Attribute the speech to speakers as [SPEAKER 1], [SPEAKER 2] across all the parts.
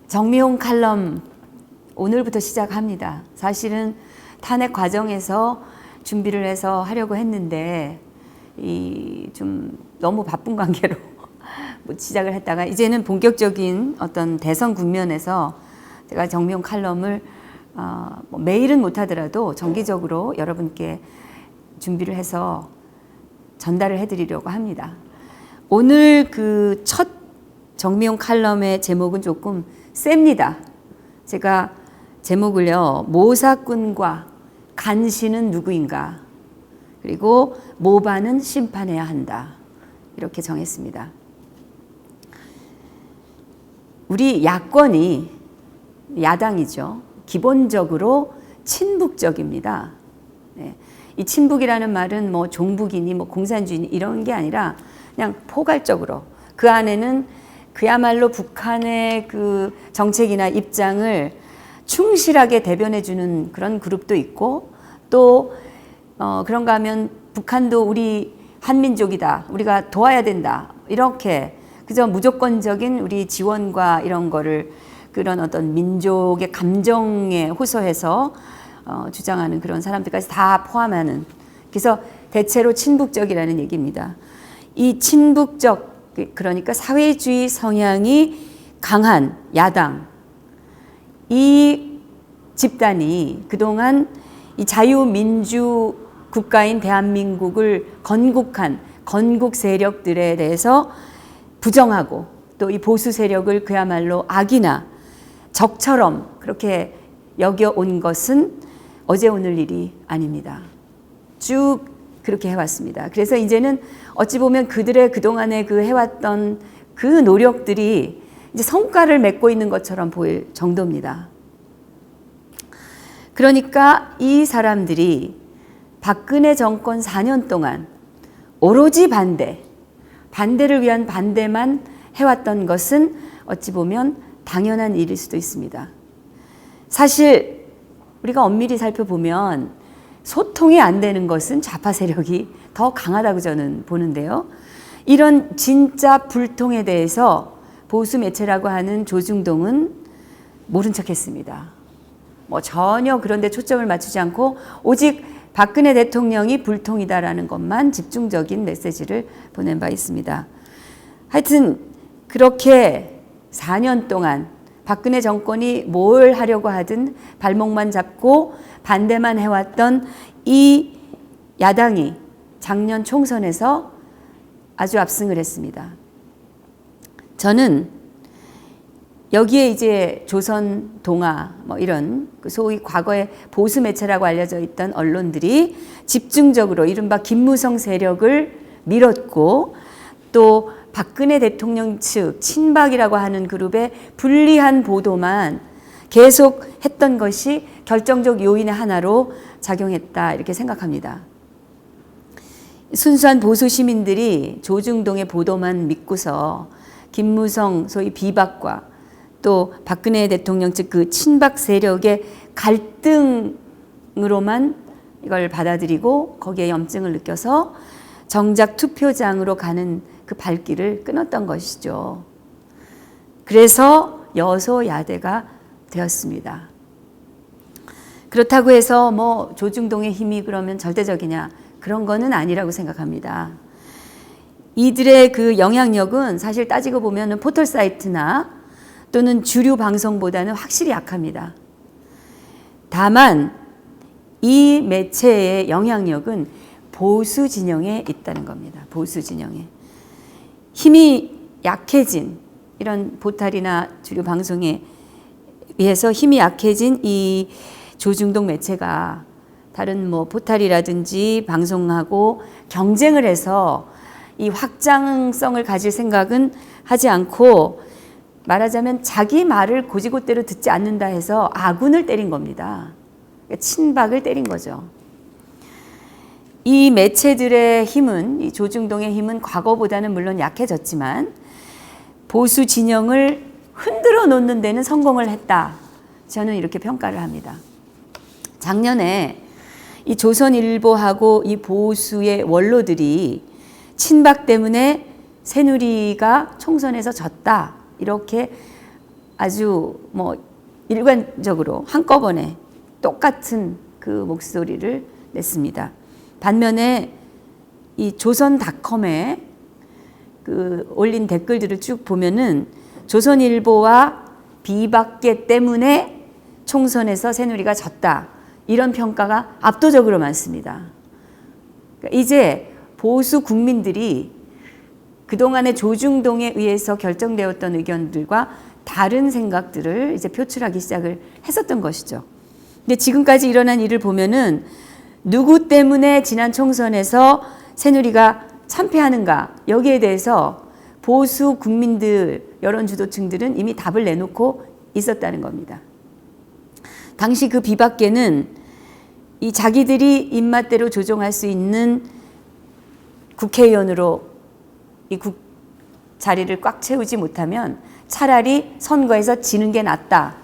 [SPEAKER 1] 정미홍 칼럼 오늘부터 시작합니다. 사실은 탄핵 과정에서 준비를 해서 하려고 했는데 좀 너무 바쁜 관계로 시작을 했다가 이제는 본격적인 어떤 대선 국면에서 제가 정미홍 칼럼을 매일은 못하더라도 정기적으로 여러분께 준비를 해서 전달을 해드리려고 합니다. 오늘 그 첫 정미홍 칼럼의 제목은 조금 셉니다. 제가 제목을요, 모사꾼과 간신은 누구인가, 그리고 모반은 심판해야 한다, 이렇게 정했습니다. 우리 야권이, 야당이죠, 기본적으로 친북적입니다. 네. 이 친북이라는 말은 뭐 종북이니 뭐 공산주의니 이런 게 아니라 그냥 포괄적으로 그 안에는 그야말로 북한의 그 정책이나 입장을 충실하게 대변해주는 그런 그룹도 있고, 또 그런가 하면 북한도 우리 한민족이다, 우리가 도와야 된다, 이렇게 그저 무조건적인 우리 지원과 이런 거를 그런 어떤 민족의 감정에 호소해서 주장하는 그런 사람들까지 다 포함하는, 그래서 대체로 친북적이라는 얘기입니다. 이 친북적, 그러니까 사회주의 성향이 강한 야당, 이 집단이 그동안 이 자유민주 국가인 대한민국을 건국한 건국 세력들에 대해서 부정하고, 또 이 보수 세력을 그야말로 악이나 적처럼 그렇게 여겨온 것은 어제 오늘 일이 아닙니다. 쭉 그렇게 해왔습니다. 그래서 이제는 어찌 보면 그들의 그동안에 그 해왔던 그 노력들이 이제 성과를 맺고 있는 것처럼 보일 정도입니다. 그러니까 이 사람들이 박근혜 정권 4년 동안 오로지 반대를 위한 반대만 해왔던 것은 어찌 보면 당연한 일일 수도 있습니다. 사실 우리가 엄밀히 살펴보면 소통이 안 되는 것은 좌파 세력이 더 강하다고 저는 보는데요. 이런 진짜 불통에 대해서 보수 매체라고 하는 조중동은 모른 척했습니다. 뭐 전혀 그런 데 초점을 맞추지 않고 오직 박근혜 대통령이 불통이다라는 것만 집중적인 메시지를 보낸 바 있습니다. 하여튼 그렇게 4년 동안 박근혜 정권이 뭘 하려고 하든 발목만 잡고 반대만 해왔던 이 야당이 작년 총선에서 아주 압승을 했습니다. 저는 여기에 이제 조선, 동아 뭐 이런 소위 과거의 보수 매체라고 알려져 있던 언론들이 집중적으로 이른바 김무성 세력을 밀었고, 또 박근혜 대통령 측 친박이라고 하는 그룹의 불리한 보도만 계속 했던 것이 결정적 요인의 하나로 작용했다, 이렇게 생각합니다. 순수한 보수 시민들이 조중동의 보도만 믿고서 김무성 소위 비박과 또 박근혜 대통령 측 그 친박 세력의 갈등으로만 이걸 받아들이고 거기에 염증을 느껴서 정작 투표장으로 가는 그 발길을 끊었던 것이죠. 그래서 여소야대가 되었습니다. 그렇다고 해서 뭐 조중동의 힘이 그러면 절대적이냐, 그런 거는 아니라고 생각합니다. 이들의 그 영향력은 사실 따지고 보면 포털 사이트나 또는 주류 방송보다는 확실히 약합니다. 다만 이 매체의 영향력은 보수 진영에 있다는 겁니다. 보수 진영에. 힘이 약해진, 이런 포털이나 주류 방송에 비해서 힘이 약해진 이 조중동 매체가 다른 뭐 포털이라든지 방송하고 경쟁을 해서 이 확장성을 가질 생각은 하지 않고, 말하자면 자기 말을 고지고대로 듣지 않는다 해서 아군을 때린 겁니다. 그러니까 친박을 때린 거죠. 이 매체들의 힘은, 이 조중동의 힘은 과거보다는 물론 약해졌지만 보수 진영을 흔들어 놓는 데는 성공을 했다, 저는 이렇게 평가를 합니다. 작년에 이 조선일보하고 이 보수의 원로들이 친박 때문에 새누리가 총선에서 졌다, 이렇게 아주 뭐 일관적으로 한꺼번에 똑같은 그 목소리를 냈습니다. 반면에 이 조선닷컴에 그 올린 댓글들을 쭉 보면은 조선일보와 비박계 때문에 총선에서 새누리가 졌다, 이런 평가가 압도적으로 많습니다. 그러니까 이제 보수 국민들이 그동안의 조중동에 의해서 결정되었던 의견들과 다른 생각들을 이제 표출하기 시작을 했었던 것이죠. 근데 지금까지 일어난 일을 보면은 누구 때문에 지난 총선에서 새누리가 참패하는가, 여기에 대해서 보수 국민들, 여론주도층들은 이미 답을 내놓고 있었다는 겁니다. 당시 그 비박계는 이 자기들이 입맛대로 조종할 수 있는 국회의원으로 이 자리를 꽉 채우지 못하면 차라리 선거에서 지는 게 낫다,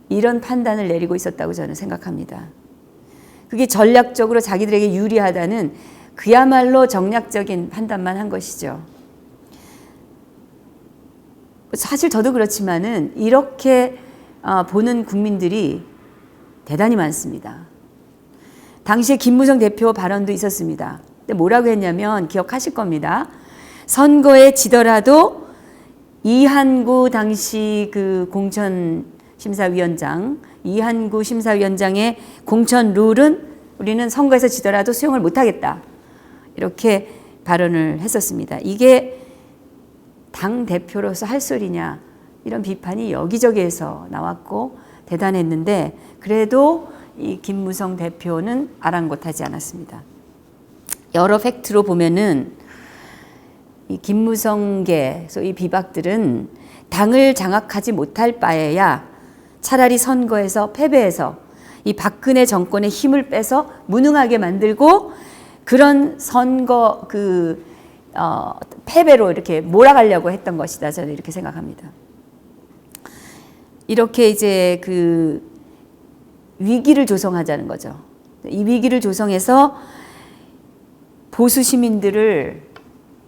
[SPEAKER 1] 이런 판단을 내리고 있었다고 저는 생각합니다. 그게 전략적으로 자기들에게 유리하다는 그야말로 정략적인 판단만 한 것이죠. 사실 저도 그렇지만은 이렇게 보는 국민들이 대단히 많습니다. 당시에 김무성 대표 발언도 있었습니다. 근데 뭐라고 했냐면 기억하실 겁니다. 선거에 지더라도 이한구 당시 그 공천심사위원장, 이한구 심사위원장의 공천 룰은 우리는 선거에서 지더라도 수용을 못하겠다, 이렇게 발언을 했었습니다. 이게 당 대표로서 할 소리냐, 이런 비판이 여기저기에서 나왔고 대단했는데, 그래도 이 김무성 대표는 아랑곳하지 않았습니다. 여러 팩트로 보면은 이 김무성계 소위 비박들은 당을 장악하지 못할 바에야 차라리 선거에서 패배해서 이 박근혜 정권의 힘을 빼서 무능하게 만들고 그런 선거 패배로 이렇게 몰아가려고 했던 것이다, 저는 이렇게 생각합니다. 이렇게 이제 그 위기를 조성하자는 거죠. 이 위기를 조성해서 보수 시민들을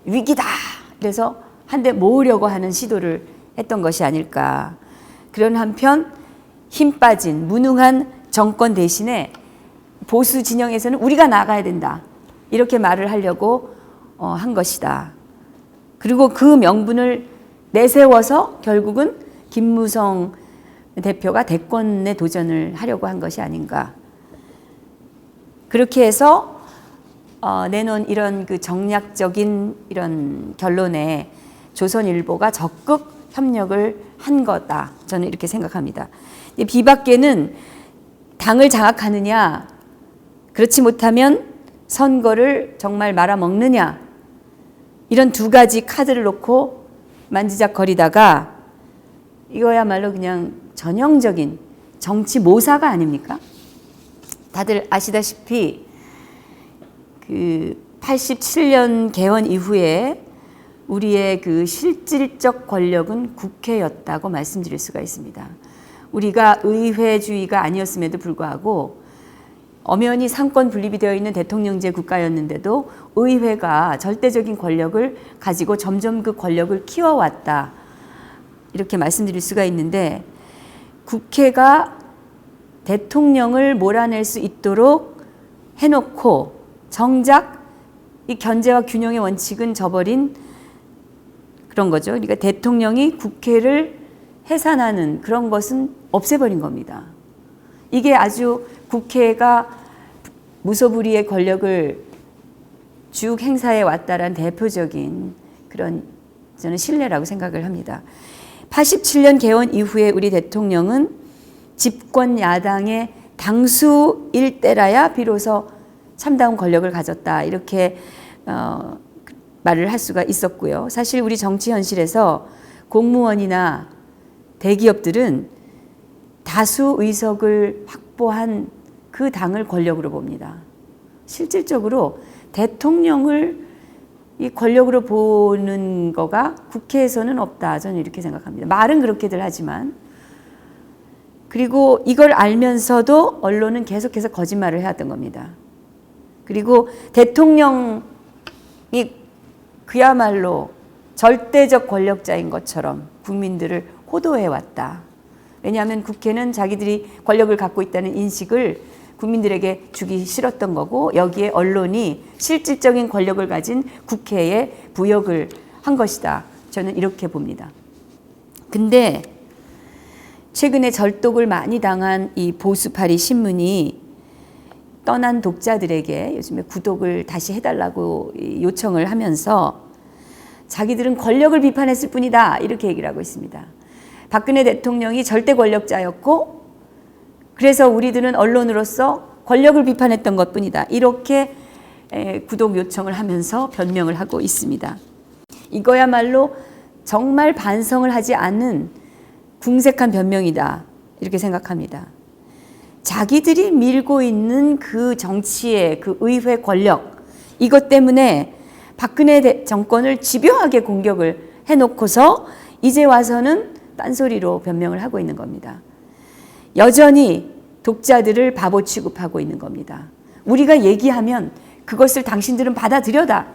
[SPEAKER 1] 위기다, 그래서 한데 모으려고 하는 시도를 했던 것이 아닐까. 그런 한편 힘 빠진 무능한 정권 대신에 보수 진영에서는 우리가 나가야 된다, 이렇게 말을 하려고 한 것이다. 그리고 그 명분을 내세워서 결국은 김무성 대표가 대권에 도전을 하려고 한 것이 아닌가. 그렇게 해서 내놓은 이런 그 정략적인 이런 결론에 조선일보가 적극 협력을 한 거다, 저는 이렇게 생각합니다. 비박계는 당을 장악하느냐, 그렇지 못하면 선거를 정말 말아먹느냐, 이런 두 가지 카드를 놓고 만지작거리다가 이거야말로 그냥 전형적인 정치 모사가 아닙니까? 다들 아시다시피 그 87년 개헌 이후에 우리의 그 실질적 권력은 국회였다고 말씀드릴 수가 있습니다. 우리가 의회주의가 아니었음에도 불구하고 엄연히 상권 분립이 되어 있는 대통령제 국가였는데도 의회가 절대적인 권력을 가지고 점점 그 권력을 키워왔다, 이렇게 말씀드릴 수가 있는데, 국회가 대통령을 몰아낼 수 있도록 해놓고 정작 이 견제와 균형의 원칙은 저버린 그런 거죠. 그러니까 대통령이 국회를 해산하는 그런 것은 없애버린 겁니다. 이게 아주 국회가 무소불위의 권력을 쭉 행사해 왔다라는 대표적인 그런 저는 신뢰라고 생각을 합니다. 87년 개헌 이후에 우리 대통령은 집권 야당의 당수일 때라야 비로소 참다운 권력을 가졌다, 이렇게 말을 할 수가 있었고요. 사실 우리 정치 현실에서 공무원이나 대기업들은 다수 의석을 확보한 그 당을 권력으로 봅니다. 실질적으로 대통령을 이 권력으로 보는 거가 국회에서는 없다, 저는 이렇게 생각합니다. 말은 그렇게들 하지만, 그리고 이걸 알면서도 언론은 계속해서 거짓말을 해왔던 겁니다. 그리고 대통령이 그야말로 절대적 권력자인 것처럼 국민들을 호도해왔다. 왜냐하면 국회는 자기들이 권력을 갖고 있다는 인식을 국민들에게 주기 싫었던 거고, 여기에 언론이 실질적인 권력을 가진 국회에 부역을 한 것이다. 저는 이렇게 봅니다. 근데 최근에 절독을 많이 당한 이 보수파리 신문이 떠난 독자들에게 요즘에 구독을 다시 해달라고 요청을 하면서 자기들은 권력을 비판했을 뿐이다, 이렇게 얘기를 하고 있습니다. 박근혜 대통령이 절대 권력자였고 그래서 우리들은 언론으로서 권력을 비판했던 것뿐이다, 이렇게 구독 요청을 하면서 변명을 하고 있습니다. 이거야말로 정말 반성을 하지 않은 궁색한 변명이다, 이렇게 생각합니다. 자기들이 밀고 있는 그 정치의 그 의회 권력, 이것 때문에 박근혜 정권을 집요하게 공격을 해놓고서 이제 와서는 딴소리로 변명을 하고 있는 겁니다. 여전히 독자들을 바보 취급하고 있는 겁니다. 우리가 얘기하면 그것을 당신들은 받아들여다,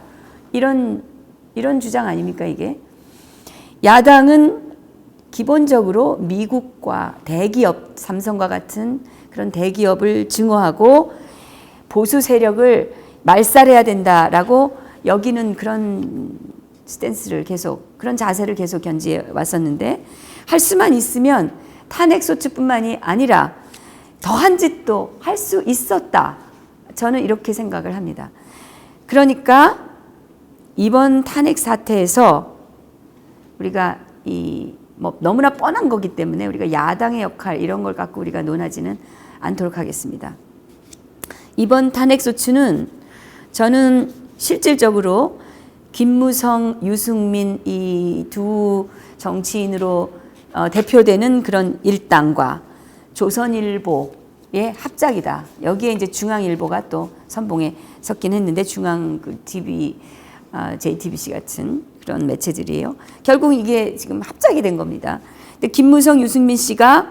[SPEAKER 1] 이런 주장 아닙니까 이게? 야당은 기본적으로 미국과 대기업, 삼성과 같은 그런 대기업을 증오하고 보수 세력을 말살해야 된다라고 여기는 그런 스탠스를 계속, 그런 자세를 계속 견지해 왔었는데, 할 수만 있으면 탄핵소추뿐만이 아니라 더한 짓도 할 수 있었다, 저는 이렇게 생각을 합니다. 그러니까 이번 탄핵 사태에서 우리가 너무나 뻔한 거기 때문에 우리가 야당의 역할 이런 걸 갖고 우리가 논하지는 않도록 하겠습니다. 이번 탄핵소추는 저는 실질적으로 김무성, 유승민 이 두 정치인으로 대표되는 그런 일당과 조선일보의 합작이다. 여기에 이제 중앙일보가 또 선봉에 섰긴 했는데, 중앙 그 TV, JTBC 같은 그런 매체들이에요. 결국 이게 지금 합작이 된 겁니다. 근데 김무성, 유승민 씨가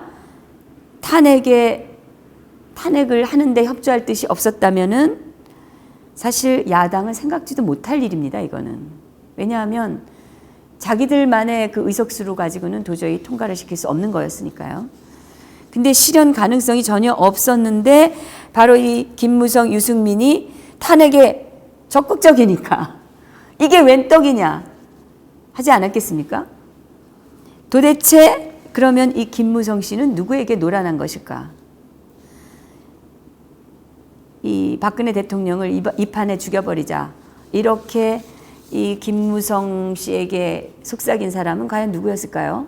[SPEAKER 1] 탄핵을 하는데 협조할 뜻이 없었다면은 사실 야당은 생각지도 못할 일입니다, 이거는. 왜냐하면 자기들만의 그 의석수로 가지고는 도저히 통과를 시킬 수 없는 거였으니까요. 근데 실현 가능성이 전혀 없었는데 바로 이 김무성, 유승민이 탄핵에 적극적이니까 이게 웬 떡이냐 하지 않았겠습니까? 도대체 그러면 이 김무성 씨는 누구에게 노란한 것일까? 이 박근혜 대통령을 이 판에 죽여버리자, 이렇게 이 김무성 씨에게 속삭인 사람은 과연 누구였을까요?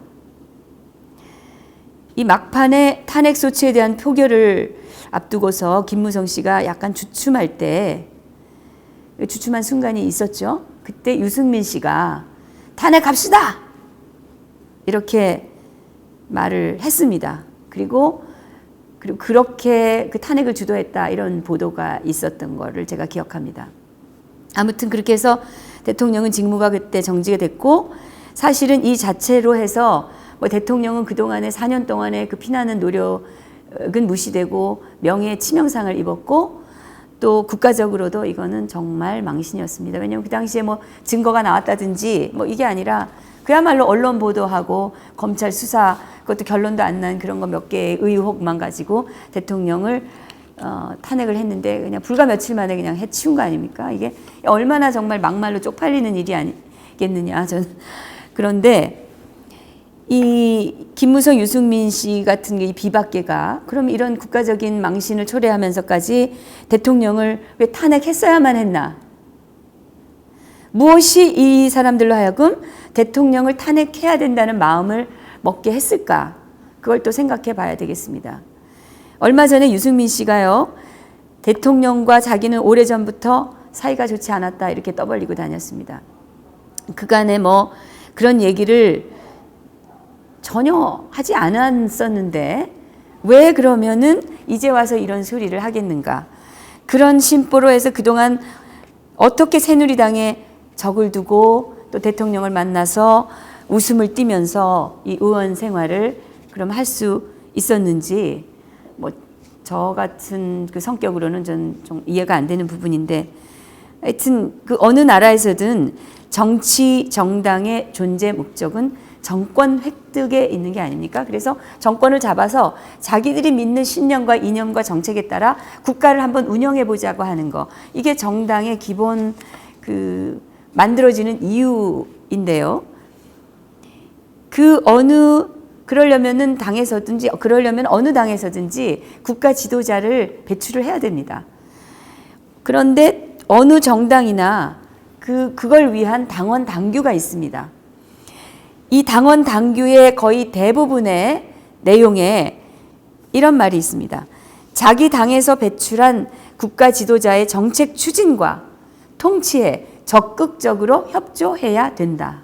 [SPEAKER 1] 이 막판에 탄핵소추에 대한 표결을 앞두고서 김무성 씨가 약간 주춤할 때, 주춤한 순간이 있었죠. 그때 유승민 씨가 탄핵합시다, 이렇게 말을 했습니다. 그리고 그렇게 그 탄핵을 주도했다, 이런 보도가 있었던 거를 제가 기억합니다. 아무튼 그렇게 해서 대통령은 직무가 그때 정지가 됐고, 사실은 이 자체로 해서 뭐 대통령은 그동안에 4년 동안의 그 피나는 노력은 무시되고 명예의 치명상을 입었고, 또 국가적으로도 이거는 정말 망신이었습니다. 왜냐하면 그 당시에 뭐 증거가 나왔다든지 뭐 이게 아니라 그야말로 언론 보도하고 검찰 수사, 그것도 결론도 안 난 그런 거 몇 개의 의혹만 가지고 대통령을 탄핵을 했는데 그냥 불과 며칠 만에 그냥 해치운 거 아닙니까? 이게 얼마나 정말 막말로 쪽팔리는 일이 아니겠느냐. 저는. 그런데 이 김무성, 유승민 씨 같은 이 비박계가 그럼 이런 국가적인 망신을 초래하면서까지 대통령을 왜 탄핵했어야만 했나? 무엇이 이 사람들로 하여금 대통령을 탄핵해야 된다는 마음을 먹게 했을까? 그걸 또 생각해 봐야 되겠습니다. 얼마 전에 유승민 씨가요, 대통령과 자기는 오래전부터 사이가 좋지 않았다, 이렇게 떠벌리고 다녔습니다. 그간에 뭐 그런 얘기를 전혀 하지 않았었는데 왜 그러면은 이제 와서 이런 소리를 하겠는가? 그런 심보로 해서 그동안 어떻게 새누리당에 적을 두고 또 대통령을 만나서 웃음을 띠면서 이 의원 생활을 그럼 할 수 있었는지, 뭐 저 같은 그 성격으로는 전 좀 이해가 안 되는 부분인데, 하여튼 그 어느 나라에서든 정치 정당의 존재 목적은 정권 획득에 있는 게 아닙니까? 그래서 정권을 잡아서 자기들이 믿는 신념과 이념과 정책에 따라 국가를 한번 운영해 보자고 하는 거. 이게 정당의 기본 만들어지는 이유인데요. 그러려면은 당에서든지, 그러려면 어느 당에서든지 국가 지도자를 배출을 해야 됩니다. 그런데 어느 정당이나 그걸 위한 당원 당규가 있습니다. 이 당원 당규의 거의 대부분의 내용에 이런 말이 있습니다. 자기 당에서 배출한 국가 지도자의 정책 추진과 통치에 적극적으로 협조해야 된다.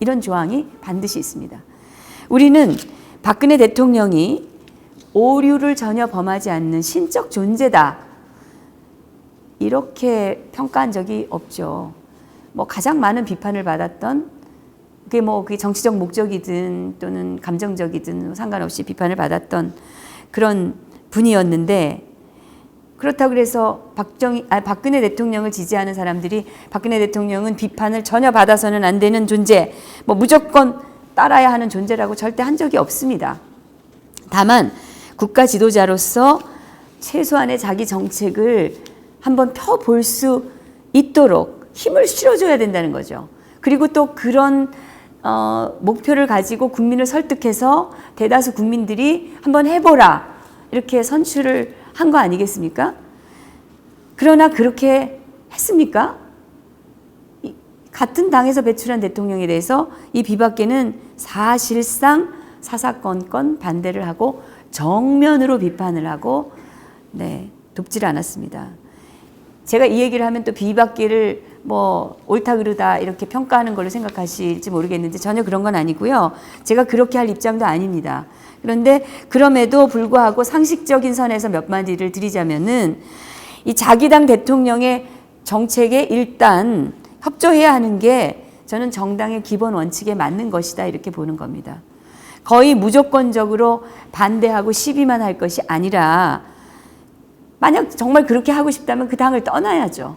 [SPEAKER 1] 이런 조항이 반드시 있습니다. 우리는 박근혜 대통령이 오류를 전혀 범하지 않는 신적 존재다. 이렇게 평가한 적이 없죠. 가장 많은 비판을 받았던 그게 정치적 목적이든 또는 감정적이든 상관없이 비판을 받았던 그런 분이었는데, 그렇다고 그래서 박근혜 대통령을 지지하는 사람들이 박근혜 대통령은 비판을 전혀 받아서는 안 되는 존재, 무조건 따라야 하는 존재라고 절대 한 적이 없습니다. 다만 국가 지도자로서 최소한의 자기 정책을 한번 펴볼 수 있도록 힘을 실어줘야 된다는 거죠. 그리고 또 그런 목표를 가지고 국민을 설득해서 대다수 국민들이 한번 해보라 이렇게 선출을 한 거 아니겠습니까? 그러나 그렇게 했습니까? 같은 당에서 배출한 대통령에 대해서 이 비박계는 사실상 사사건건 반대를 하고 정면으로 비판을 하고 돕질 않았습니다. 제가 이 얘기를 하면 또 비박계를 옳다 그르다 이렇게 평가하는 걸로 생각하실지 모르겠는데 전혀 그런 건 아니고요. 제가 그렇게 할 입장도 아닙니다. 그런데 그럼에도 불구하고 상식적인 선에서 몇 마디를 드리자면은 이 자기 당 대통령의 정책에 일단 협조해야 하는 게 저는 정당의 기본 원칙에 맞는 것이다 이렇게 보는 겁니다. 거의 무조건적으로 반대하고 시비만 할 것이 아니라 만약 정말 그렇게 하고 싶다면 그 당을 떠나야죠.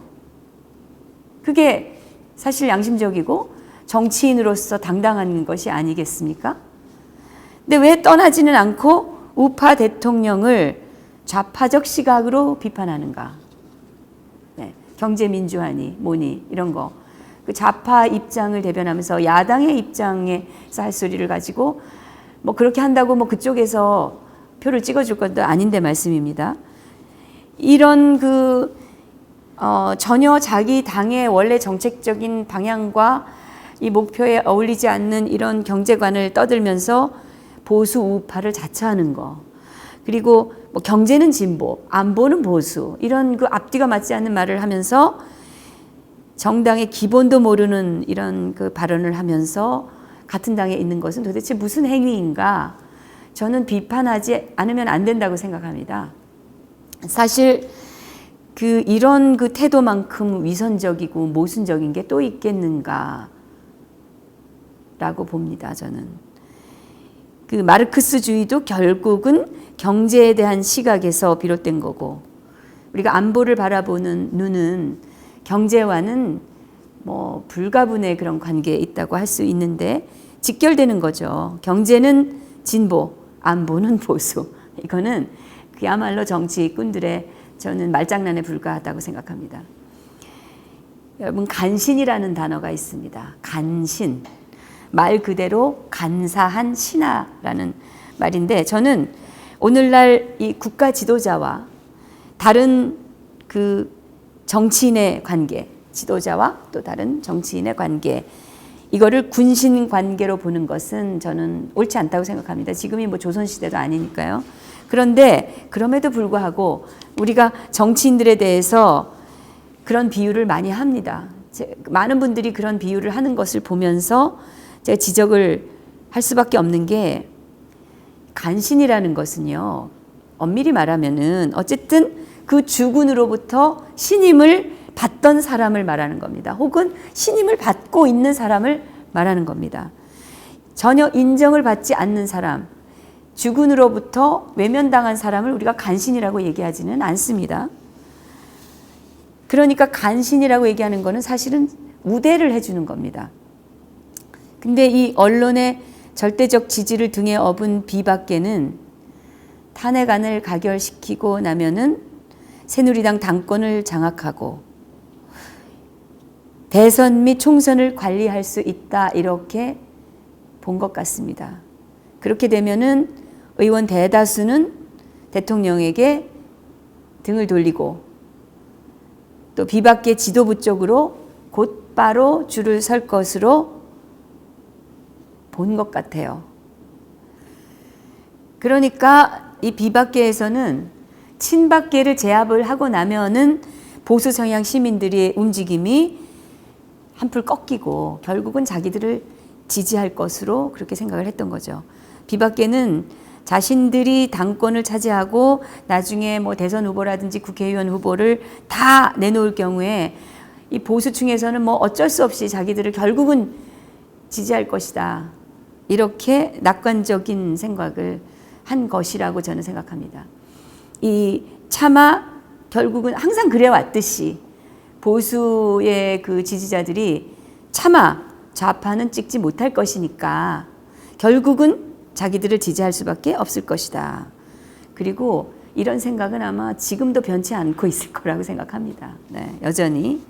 [SPEAKER 1] 그게 사실 양심적이고 정치인으로서 당당한 것이 아니겠습니까? 근데 왜 떠나지는 않고 우파 대통령을 좌파적 시각으로 비판하는가? 경제민주화니 뭐니 이런 거. 그 좌파 입장을 대변하면서 야당의 입장에서 할 소리를 가지고 그렇게 한다고 그쪽에서 표를 찍어줄 것도 아닌데 말씀입니다. 이런 전혀 자기 당의 원래 정책적인 방향과 이 목표에 어울리지 않는 이런 경제관을 떠들면서 보수 우파를 자처하는 거, 그리고 경제는 진보, 안보는 보수, 이런 앞뒤가 맞지 않는 말을 하면서 정당의 기본도 모르는 이런 발언을 하면서 같은 당에 있는 것은 도대체 무슨 행위인가? 저는 비판하지 않으면 안 된다고 생각합니다. 사실 이런 태도만큼 위선적이고 모순적인 게 또 있겠는가 라고 봅니다. 저는 마르크스주의도 결국은 경제에 대한 시각에서 비롯된 거고, 우리가 안보를 바라보는 눈은 경제와는 불가분의 그런 관계에 있다고 할 수 있는데 직결되는 거죠. 경제는 진보, 안보는 보수. 이거는 그야말로 정치꾼들의 저는 말장난에 불과하다고 생각합니다. 여러분, 간신이라는 단어가 있습니다. 간신. 말 그대로 간사한 신하라는 말인데, 저는 오늘날 이 국가 지도자와 다른 정치인의 관계, 지도자와 또 다른 정치인의 관계, 이거를 군신 관계로 보는 것은 저는 옳지 않다고 생각합니다. 지금이 조선시대도 아니니까요. 그런데 그럼에도 불구하고 우리가 정치인들에 대해서 그런 비유를 많이 합니다. 많은 분들이 그런 비유를 하는 것을 보면서 제가 지적을 할 수밖에 없는 게, 간신이라는 것은요, 엄밀히 말하면은 어쨌든 그 주군으로부터 신임을 받던 사람을 말하는 겁니다. 혹은 신임을 받고 있는 사람을 말하는 겁니다. 전혀 인정을 받지 않는 사람, 주군으로부터 외면당한 사람을 우리가 간신이라고 얘기하지는 않습니다. 그러니까 간신이라고 얘기하는 것은 사실은 우대를 해주는 겁니다. 근데 이 언론의 절대적 지지를 등에 업은 비박계는 탄핵안을 가결시키고 나면은 새누리당 당권을 장악하고 대선 및 총선을 관리할 수 있다, 이렇게 본 것 같습니다. 그렇게 되면은 의원 대다수는 대통령에게 등을 돌리고 또 비박계 지도부 쪽으로 곧바로 줄을 설 것으로 본 것 같아요. 그러니까 이 비박계에서는 친박계를 제압을 하고 나면은 보수 성향 시민들의 움직임이 한풀 꺾이고 결국은 자기들을 지지할 것으로 그렇게 생각을 했던 거죠. 비박계는 자신들이 당권을 차지하고 나중에 뭐 대선 후보라든지 국회의원 후보를 다 내놓을 경우에 이 보수층에서는 뭐 어쩔 수 없이 자기들을 결국은 지지할 것이다, 이렇게 낙관적인 생각을 한 것이라고 저는 생각합니다. 이 차마 결국은 항상 그래왔듯이 보수의 그 지지자들이 차마 좌파는 찍지 못할 것이니까 결국은 자기들을 지지할 수밖에 없을 것이다. 그리고 이런 생각은 아마 지금도 변치 않고 있을 거라고 생각합니다. 네, 여전히.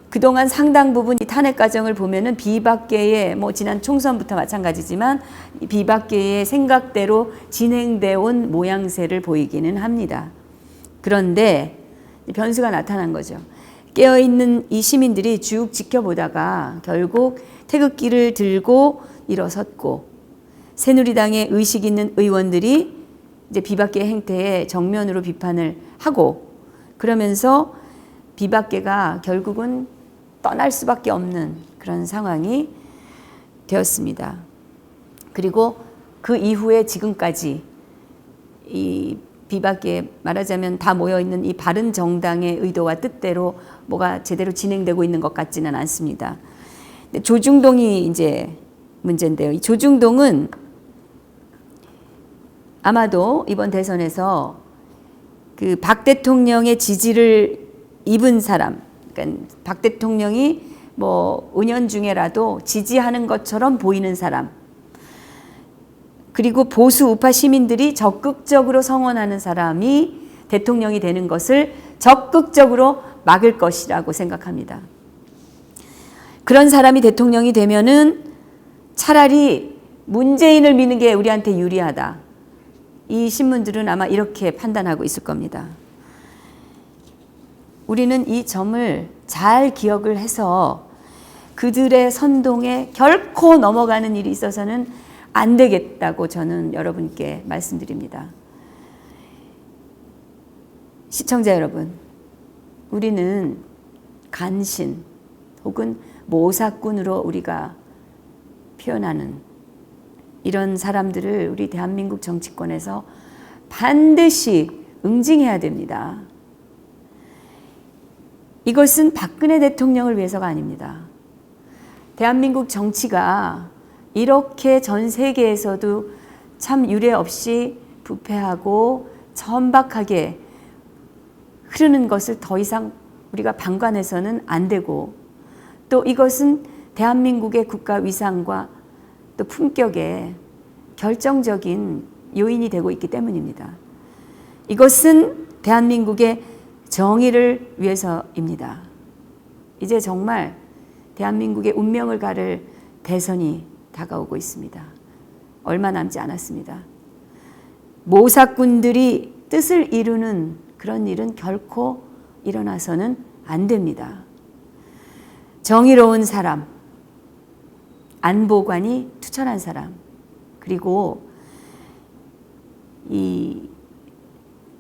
[SPEAKER 1] 그동안 상당 부분 이 탄핵 과정을 보면은 비박계의 뭐 지난 총선부터 마찬가지지만 비박계의 생각대로 진행되어 온 모양새를 보이기는 합니다. 그런데 변수가 나타난 거죠. 깨어있는 이 시민들이 쭉 지켜보다가 결국 태극기를 들고 일어섰고 새누리당의 의식 있는 의원들이 이제 비박계 행태에 정면으로 비판을 하고 그러면서 비박계가 결국은 떠날 수밖에 없는 그런 상황이 되었습니다. 그리고 그 이후에 지금까지 이 비박계 말하자면 다 모여있는 이 바른 정당의 의도와 뜻대로 뭐가 제대로 진행되고 있는 것 같지는 않습니다. 조중동이 이제 문제인데요. 이 조중동은 아마도 이번 대선에서 그 박 대통령의 지지를 입은 사람, 그러니까 박 대통령이 뭐 은연중에라도 지지하는 것처럼 보이는 사람, 그리고 보수 우파 시민들이 적극적으로 성원하는 사람이 대통령이 되는 것을 적극적으로 막을 것이라고 생각합니다. 그런 사람이 대통령이 되면은 차라리 문재인을 미는 게 우리한테 유리하다. 이 신문들은 아마 이렇게 판단하고 있을 겁니다. 우리는 이 점을 잘 기억을 해서 그들의 선동에 결코 넘어가는 일이 있어서는 안 되겠다고 저는 여러분께 말씀드립니다. 시청자 여러분, 우리는 간신 혹은 모사꾼으로 우리가 표현하는 이런 사람들을 우리 대한민국 정치권에서 반드시 응징해야 됩니다. 이것은 박근혜 대통령을 위해서가 아닙니다. 대한민국 정치가 이렇게 전 세계에서도 참 유례 없이 부패하고 천박하게 흐르는 것을 더 이상 우리가 방관해서는 안 되고, 또 이것은 대한민국의 국가 위상과 또 품격에 결정적인 요인이 되고 있기 때문입니다. 이것은 대한민국의 정의를 위해서입니다. 이제 정말 대한민국의 운명을 가를 대선이 다가오고 있습니다. 얼마 남지 않았습니다. 모사꾼들이 뜻을 이루는 그런 일은 결코 일어나서는 안 됩니다. 정의로운 사람, 안보관이 투철한 사람, 그리고 이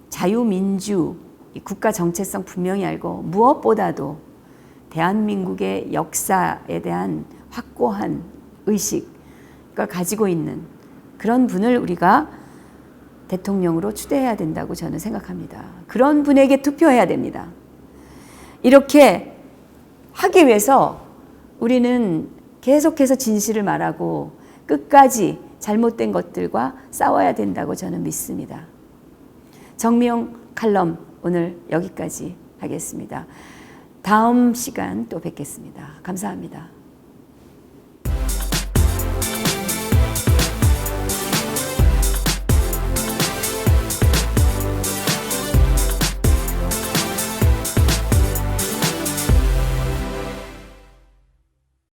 [SPEAKER 1] 자유민주, 이 국가 정체성 분명히 알고 무엇보다도 대한민국의 역사에 대한 확고한 의식을 가지고 있는 그런 분을 우리가 대통령으로 추대해야 된다고 저는 생각합니다. 그런 분에게 투표해야 됩니다. 이렇게 하기 위해서 우리는 계속해서 진실을 말하고 끝까지 잘못된 것들과 싸워야 된다고 저는 믿습니다. 정미용 칼럼 오늘 여기까지 하겠습니다. 다음 시간 또 뵙겠습니다. 감사합니다.